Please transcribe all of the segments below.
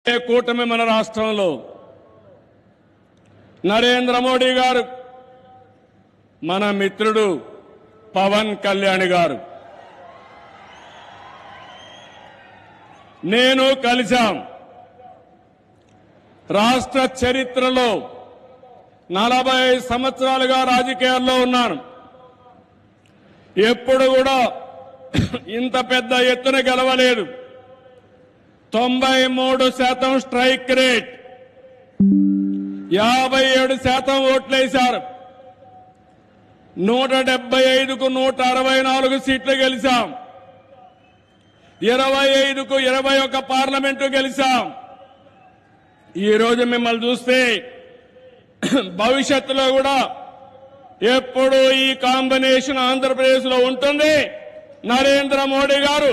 కూటమి మన రాష్ట్రంలో నరేంద్ర మోడీ గారు, మన మిత్రుడు పవన్ కళ్యాణ్ గారు, నేను కలిశాం. రాష్ట్ర చరిత్రలో 40 సంవత్సరాలుగా రాజకీయాల్లో ఉన్నాను. ఎప్పుడు కూడా ఇంత పెద్ద ఎత్తున గెలవలేదు. 93% స్ట్రైక్ రేట్, 57% ఓట్లేశారు. 175కు 164 సీట్లు గెలిచాం. 25కు 21 పార్లమెంటు గెలిచాం. ఈ రోజు మిమ్మల్ని చూస్తే భవిష్యత్తులో కూడా ఎప్పుడు ఈ కాంబినేషన్ ఆంధ్రప్రదేశ్ లో ఉంటుంది. నరేంద్ర మోడీ గారు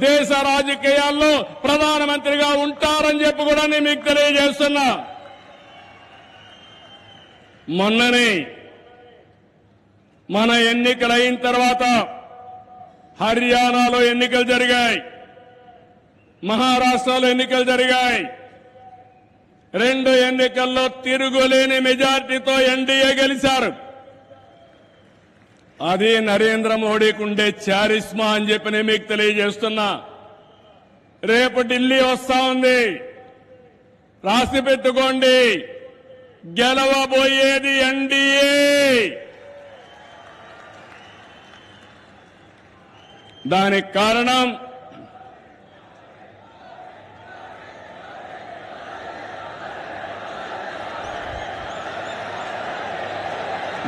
దేశ రాజకీయాల్లో ప్రధానమంత్రిగా ఉంటారని చెప్పి కూడా నేను మీకు తెలియజేస్తున్నా. మొన్ననే మన ఎన్నికలు అయిన తర్వాత హర్యానాలో ఎన్నికలు జరిగాయి, మహారాష్ట్రలో ఎన్నికలు జరిగాయి. 2 ఎన్నికల్లో తిరుగులేని మెజార్టీతో ఎన్డీఏ గెలిచారు. అది నరేంద్ర మోడీకి ఉండే చారిస్మా అని చెప్పి నేను మీకు తెలియజేస్తున్నా. రేపు ఢిల్లీ వస్తా ఉంది, రాసి పెట్టుకోండి. గెలవబోయేది ఎన్డీఏ. దానికి కారణం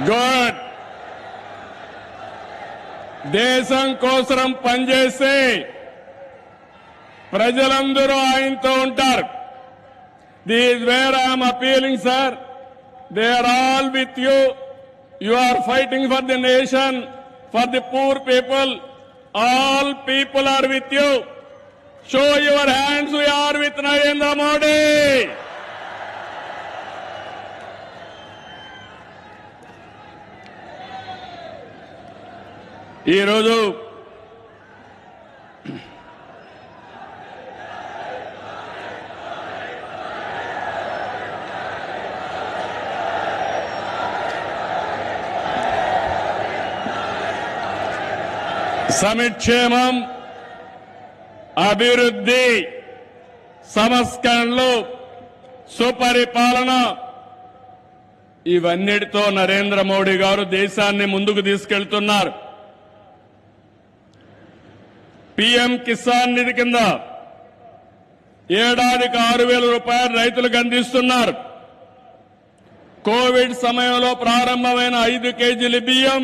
గుడ్, దేశం కోసం పనిచేస్తే ప్రజలందరూ ఆయనతో ఉంటారు. This where I'm appealing sir, they are all with you. You are fighting for the nation, for the poor people. All people are with you. Show your hands, we are with Narendra Modi. ఈరోజు సంక్షేమం, అభివృద్ధి, సంస్కరణలు, సుపరిపాలన, ఇవన్నిటితో నరేంద్ర మోడీ గారు దేశాన్ని ముందుకు తీసుకెళ్తున్నారు. PM Kisan నిధి కింద ఏడాదికి 6,000 రూపాయలు రైతులకు అందిస్తున్నారు. కోవిడ్ సమయంలో ప్రారంభమైన 5 కేజీల బియ్యం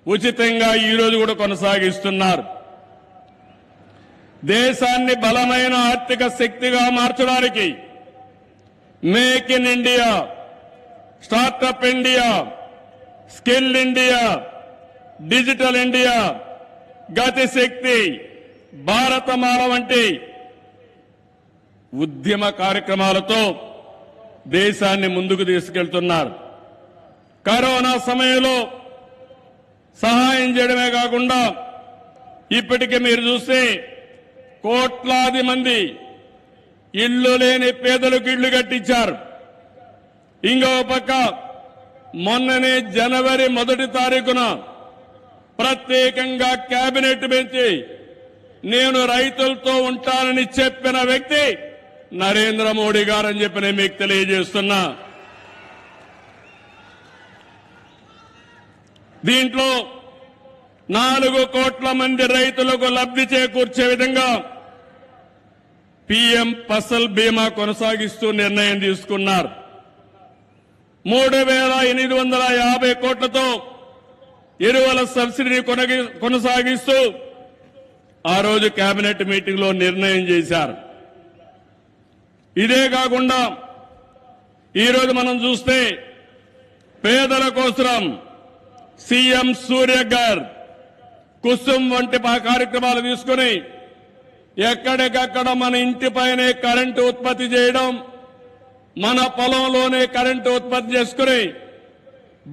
ఉచితంగా ఈ రోజు కూడా కొనసాగిస్తున్నారు. దేశాన్ని బలమైన ఆర్థిక శక్తిగా మార్చడానికి make in India, startup India, skill India, digital India, Gati Shakti, Bharatmala వంటి ఉద్యమ కార్యక్రమాలతో దేశాన్ని ముందుకు తీసుకెళ్తున్నారు. కరోనా సమయంలో సహాయం చేయడమే కాకుండా ఇప్పటికే మీరు చూస్తే కోట్లాది మంది ఇళ్లు లేని పేదలకు ఇళ్లు కట్టించారు. ఇంకో పక్క మొన్ననే జనవరి 1 తారీఖున ప్రత్యేకంగా కేబినెట్ పెంచి నేను రైతులతో ఉంటానని చెప్పిన వ్యక్తి నరేంద్ర మోడీ గారని చెప్పి నేను మీకు తెలియజేస్తున్నా. దీంట్లో 4 కోట్ల మంది రైతులకు లబ్ధి చేకూర్చే విధంగా పీఎం ఫసల్ బీమా కొనసాగిస్తూ నిర్ణయం తీసుకున్నారు. 3,850 కోట్లతో ఎరువుల సబ్సిడీ కొనసాగిస్తూ ఆ రోజు కేబినెట్ మీటింగ్ లో నిర్ణయం చేశారు. ఇదే కాకుండా ఈరోజు మనం చూస్తే పేదల కోసం సీఎం సూర్యఘర్, కుసుమ్ వంటి కార్యక్రమాలు తీసుకుని ఎక్కడికక్కడ మన ఇంటిపైనే కరెంటు ఉత్పత్తి చేయడం, మన పొలంలోనే కరెంటు ఉత్పత్తి చేసుకుని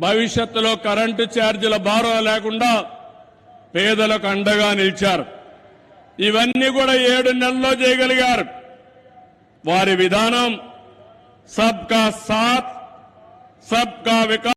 భవిష్యత్తులో కరెంటు ఛార్జీల భారం లేకుండా పేదలకు అండగా నిలిచారు. ఇవన్నీ కూడా 7 నెలల్లో చేయగలిగారు. వారి విధానం సబ్కా సాత్ సబ్కా వికాస్